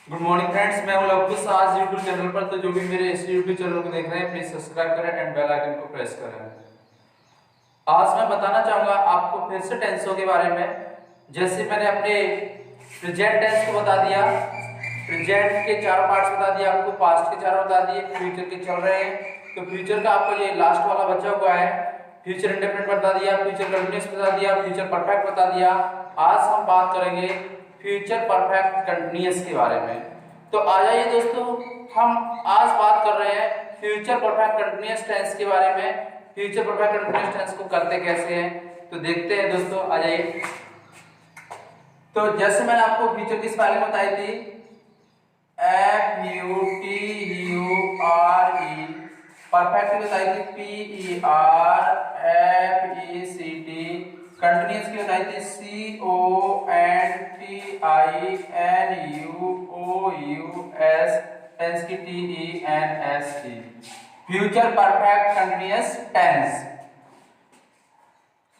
Good morning friends, मैं हूं लवकुश। आज यूट्यूब चैनल पर तो जो भी मेरे इस यूट्यूब चैनल को देख रहे हैं प्लीज सब्सक्राइब करें एंड बेल आइकन को प्रेस करें। आज मैं बताना चाहूंगा आपको फिर से टेंसों के बारे में। जैसे मैंने अपने प्रेजेंट टेंस को बता दिया, प्रेजेंट के चारों पार्ट्स बता दिया आपको, पास्ट के चारों बता दिए, फ्यूचर के चल रहे हैं तो फ्यूचर का आपको ये लास्ट वाला बचा हुआ है। फ्यूचर इंडेफिनिट बता दिया, फ्यूचर कंटीन्यूअस बता दिया, फ्यूचर परफेक्ट बता दिया। आज हम बात करेंगे फ्यूचर परफेक्ट कंटीन्यूअस के बारे में। तो आ जाइए दोस्तों, हम आज बात कर रहे हैं फ्यूचर परफेक्ट कंटीन्यूअस टेंस के बारे में। फ्यूचर परफेक्ट कंटीन्यूअस टेंस को करते कैसे हैं तो देखते हैं दोस्तों, आ जाइए। तो जैसे मैंने आपको फ्यूचर की स्पेलिंग बताई थी, FUTURE, परफेक्ट की बताई थी PERFECT, कंटीन्यूअस की बताई थी CONTINUOUS, टेंस की TENSE। Future perfect continuous tense.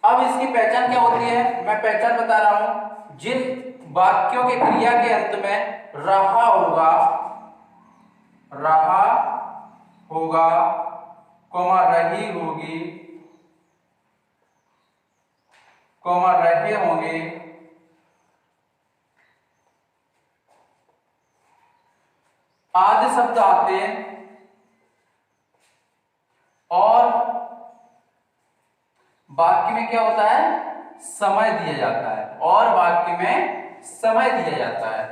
अब इसकी पहचान क्या होती है, मैं पहचान बता रहा हूं। जिन वाक्यों के क्रिया के अंत में रहा होगा, कॉमा रही होगी, कॉमा रहे होंगे, आदि शब्द आते हैं और वाक्य में क्या होता है, समय दिया जाता है, और वाक्य में समय दिया जाता है।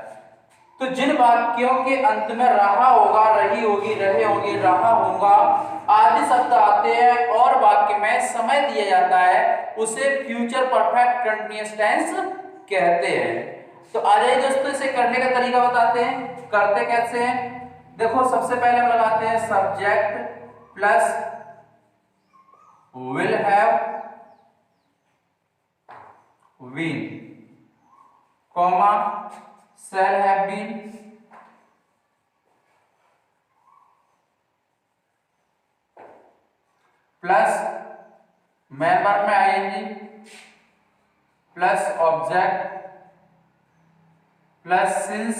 तो जिन वाक्यों के अंत में रहा होगा, रही होगी, रहे होंगे, रहा होगा आदि शब्द आते हैं और वाक्य में समय दिया जाता है, उसे फ्यूचर परफेक्ट कंटीन्यूअस टेंस कहते हैं। तो आ जाइए दोस्तों, इसे करने का तरीका बताते हैं। करते कैसे हैं, देखो सबसे पहले हम लगाते हैं subject plus will have been, comma shall have been, plus main verb में ING, plus object, plus since,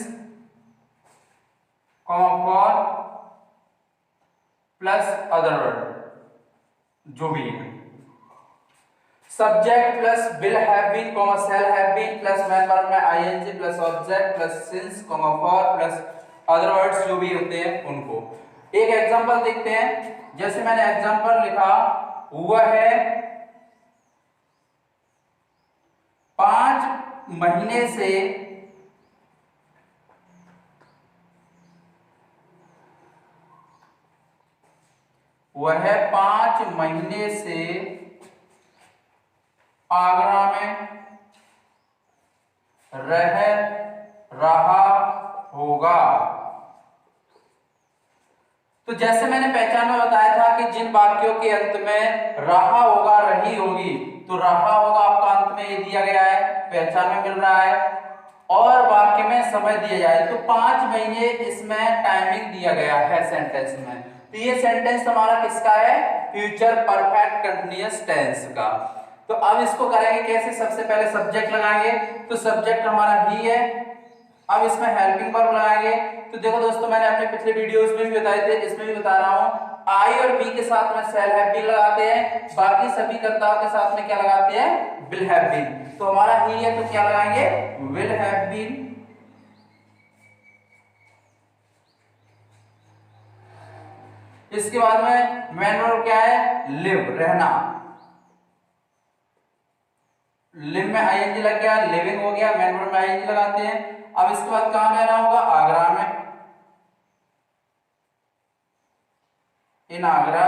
comma for, plus other word जो भी है। Subject plus will have been, comma shall have been, plus main verb में ING, plus object, plus since, comma for, plus other words जो भी होते हैं उनको। एक एग्जांपल देखते हैं। जैसे मैंने एग्जांपल लिखा, हुआ है 5 महीने से वह 5 महीने से आगरा में रह रहा होगा। तो जैसे मैंने पहचान में बताया था कि जिन वाक्यों के अंत में रहा होगा, रही होगी, तो रहा होगा आपका अंत में ये दिया गया है, पहचान में मिल रहा है, और वाक्य में समय दिया जाए तो 5 महीने इसमें टाइमिंग दिया गया है सेंटेंस में। तो ये सेंटेंस हमारा किसका है, फ्यूचर परफेक्ट कंटीन्यूअस टेंस का। तो अब इसको करेंगे कैसे, सबसे पहले सब्जेक्ट लगाएंगे, तो सब्जेक्ट हमारा ही है। अब इसमें हेल्पिंग वर्ब लगाएंगे। तो देखो दोस्तों, मैंने अपने पिछले वीडियोस में भी बताए थे, इसमें भी बता रहा हूं, आई और बी के साथ में शैल हैव बीन लगाते हैं, बाकी सभी कर्ताओं के साथ में क्या लगाते हैं, विल हैव बीन। तो हमारा ही है तो क्या लगाएंगे, विल हैव बीन। इसके बाद में मेन वर्ब क्या है, लिव, रहना, लिव में आईएनजी लग गया, लिविंग हो गया, मेन वर्ब में आईएनजी लगाते हैं। अब इसके बाद कहां रहना होगा, आगरा में, इन आगरा।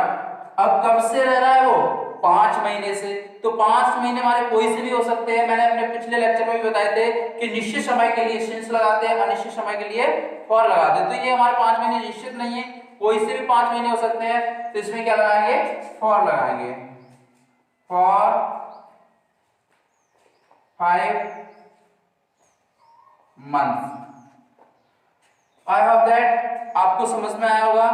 अब कब से रह रहा है वो, 5 महीने से। तो 5 महीने हमारे कोई से भी हो सकते हैं। मैंने अपने पिछले लेक्चर में भी बताए थे कि निश्चित समय के लिए सिंस लगाते हैं, अनिश्चित समय के लिए फॉर लगाते हैं। तो ये हमारे 5 महीने निश्चित नहीं है, कोई से भी 5 महीने हो सकते हैं। तो इसमें क्या लगाएंगे, फॉर लगाएंगे, for 5 month. I hope that आपको समझ में आया होगा।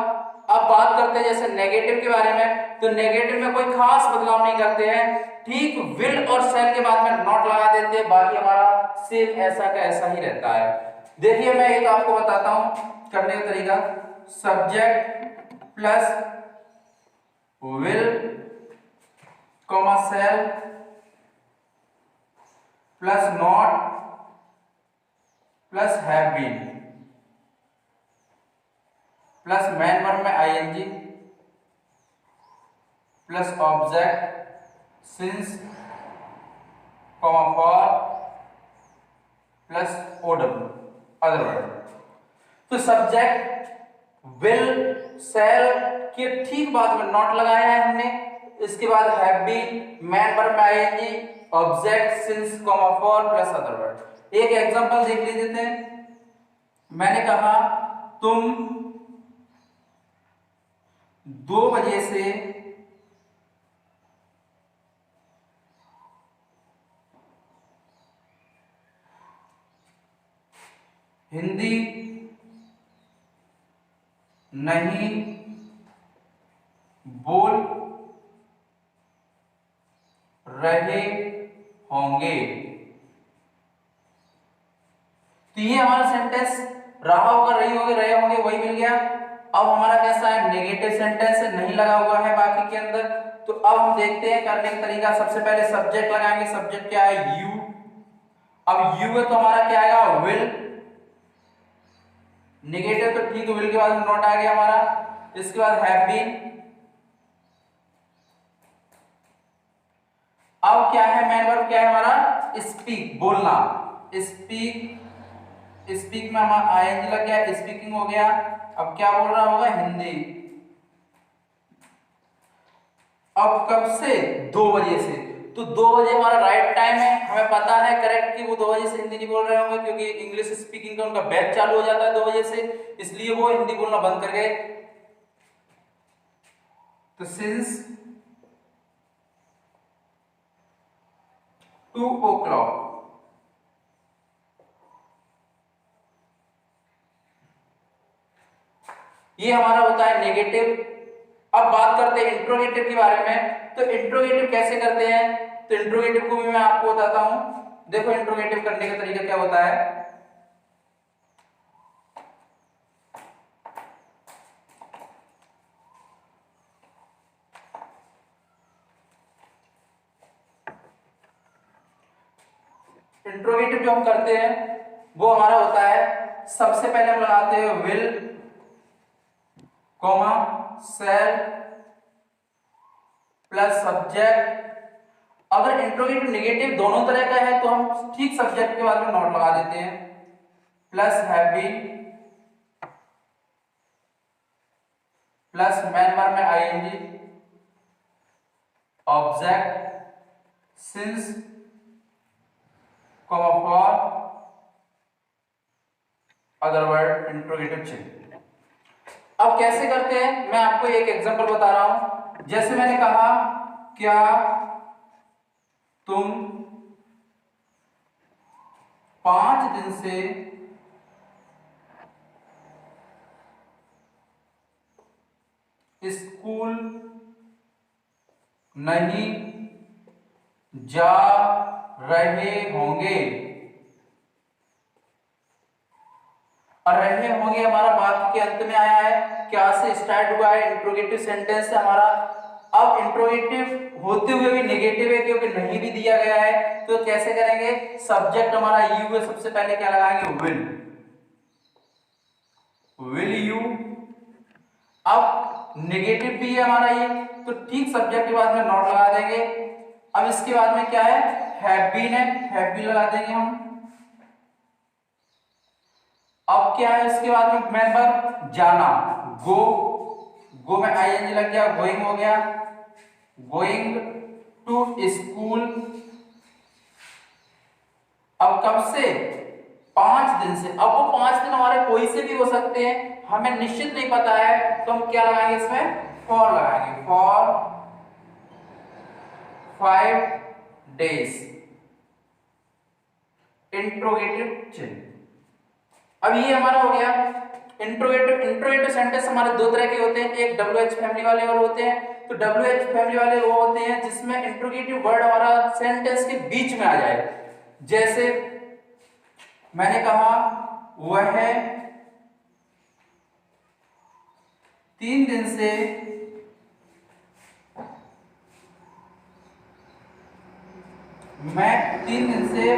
अब बात करते हैं जैसे नेगेटिव के बारे में। तो नेगेटिव में कोई खास बदलाव नहीं करते हैं, ठीक विल और शैल के बाद में नॉट लगा देते हैं, बाकी हमारा सेम ऐसा का ऐसा ही रहता है। देखिए मैं एक आपको बताता हूं करने का तरीका। Subject plus will comma shall plus not plus have been plus main verb में ING plus object since comma for plus OW other word. तो सब्जेक्ट विल सेल के ठीक बाद में नॉट लगाया है हमने, इसके बाद हैव बीन, मैन वर्ब में ING, object since comma for plus other word. एक एग्जांपल देख लीजिए। मैंने कहा तुम 2 बजे से हिंदी नहीं बोल रहे होंगे। तो ये हमारा सेंटेंस रहा होगा, रही होगी, रहे होंगे वही मिल गया। अब हमारा कैसा है, नेगेटिव सेंटेंस है, नहीं लगा हुआ है बाकी के अंदर। तो अब हम देखते हैं करने का तरीका। सबसे पहले सब्जेक्ट लगाएंगे। सब्जेक्ट क्या है, यू। अब यू है तो हमारा क्या आएगा, विल। नेगेटिव तो ठीक है, विल के बाद नॉट आ गया हमारा। इसके बाद हैव बीन। अब क्या है, मेन वर्ब क्या है हमारा, स्पीक, बोलना। स्पीक, स्पीक में हमारा आईएनजी लग गया, स्पीकिंग हो गया। अब क्या बोल रहा होगा, हिंदी। अब कब से, 2 बजे से। तो 2 बजे हमारा राइट टाइम है, हमें पता है करेक्ट कि वो 2 बजे से हिंदी नहीं बोल रहे होंगे, क्योंकि इंग्लिश स्पीकिंग का उनका बैच चालू हो जाता है 2 बजे से, इसलिए वो हिंदी बोलना बंद कर गए। तो सिंस 2 o'clock, ये हमारा होता है नेगेटिव। अब बात करते हैं इंट्रोगेटिव के बारे में। तो इंट्रोगेटिव कैसे करते हैं, तो इंट्रोगेटिव को भी मैं आपको बताता हूं। देखो इंट्रोगेटिव करने का तरीका क्या होता है। इंट्रोगेटिव जो हम करते हैं वो हमारा होता है, सबसे पहले हम लगाते हैं will comma shall plus subject. अगर इंट्रोगेटिव नेगेटिव दोनों तरह का है तो हम ठीक सब्जेक्ट के बाद में नॉट लगा देते हैं, plus have been plus main verb में ING, object since comma for other word interrogative चिन्ह। अब कैसे करते हैं, मैं आपको एक एग्जांपल बता रहा हूं। जैसे मैंने कहा, क्या तुम 5 दिन से स्कूल नहीं जा रहे होंगे। और रहे होंगे हमारा बात के अंत में आया है, क्या से स्टार्ट हुआ है, इंट्रोगेटिव सेंटेंस है हमारा। अब इंट्रोगेटिव होते हुए भी नेगेटिव है क्योंकि नहीं भी दिया गया है, तो कैसे करेंगे, सब्जेक्ट हमारा यू है, सबसे पहले क्या लगाएंगे, विल यू। अब नेगेटिव भी है हमारा ये, तो ठीक सब्जेक्ट के बाद में नॉट लगा देंगे। अब इसके बाद में क्या है, हैव बीन है, हैव बीन लगा देंगे हम। अब क्या है इसके बाद में, मेन वर्ब जाना, गो, गो में आईएनजी लग गया, गोइंग हो गया, गोइंग टू स्कूल। अब कब से, 5 दिन से। अब वो 5 दिन हमारे कोई से भी हो सकते हैं, हमें निश्चित नहीं पता है, तो हम क्या लगाएंगे इसमें, फॉर लगाएंगे, फॉर 5 days इंट्रोगेटिव चिन्ह। अब ये हमारा हो गया इंट्रोगेटिव। इंट्रोगेटिव सेंटेंस हमारे 2 तरह के होते हैं, एक WH फैमिली वाले और होते हैं। तो WH फैमिली वाले वो होते हैं जिसमें इंट्रोगेटिव वर्ड हमारा सेंटेंस के बीच में आ जाए। जैसे मैंने कहा वह 3 दिन से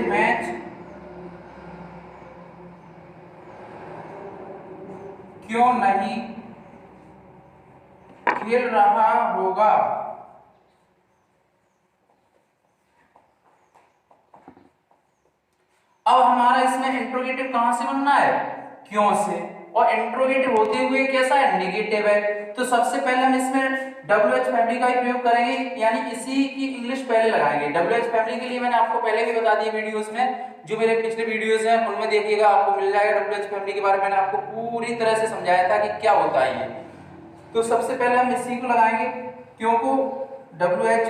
मैच क्यों नहीं खेल रहा होगा। अब हमारा इसमें इंट्रोगेटिव कहां से बनना है, क्यों से, और इंट्रोगेटिव होते हुए कैसा है, नेगेटिव है। तो सबसे पहले हम इसमें WH फैमिली का ही प्रयोग करेंगे, यानी इसी की इंग्लिश पहले लगाएंगे। WH फैमिली के लिए मैंने आपको पहले भी बता दिया वीडियोस में, जो मेरे पिछले वीडियोस हैं उनमें देखिएगा, आपको मिल जाएगा। WH फैमिली के बारे में मैंने आपको पूरी तरह से समझाया था कि क्या होता है ये। तो सबसे पहले हम इसी को लगाएंगे, क्यों को WH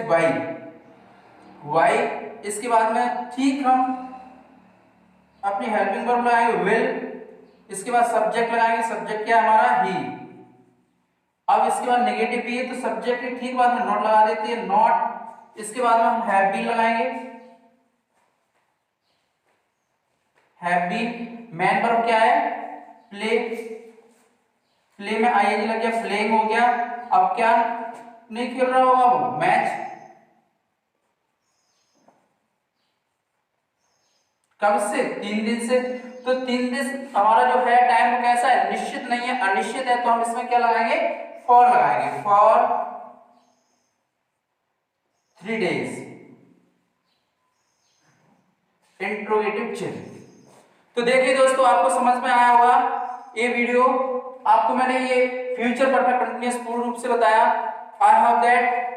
वाई, इसके बाद में ठीक हम अपनी हेल्पिंग वर्ब लगाएंगे विल, इसके बाद सब्जेक्ट लगाएंगे, सब्जेक्ट क्या है हमारा ही। अब इसके बाद नेगेटिव भी है तो सब्जेक्ट के ठीक बाद में नॉट लगा देते हैं, नॉट। इसके बाद में हम हैव बीन लगाएंगे, हैव बीन। मेन वर्ब क्या है, प्ले, प्ले में आईएनजी लग गया, प्लेइंग हो गया। अब क्या नहीं खेल रहा होगा वो, मैच। कब से, 3 दिन से। तो 3 दिन हमारा जो है टाइम वो कैसा है, निश्चित नहीं है, अनिश्चित है। तो हम इसमें क्या लगाएंगे, फॉर लगाएंगे, फॉर 3 days इंट्रोगेटिव चेन। तो देखिए दोस्तों, आपको समझ में आया होगा ये वीडियो। आपको मैंने ये फ्यूचर परफेक्ट कंटीन्यूअस पूर्ण रूप से बताया। आई होप दैट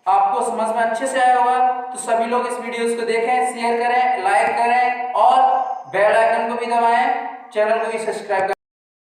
आपको समझ में अच्छे से आया होगा। तो सभी लोग इस वीडियोस को देखें, शेयर करें, लाइक करें और बेल आइकन को भी दबाएं, चैनल को भी सब्सक्राइब करें।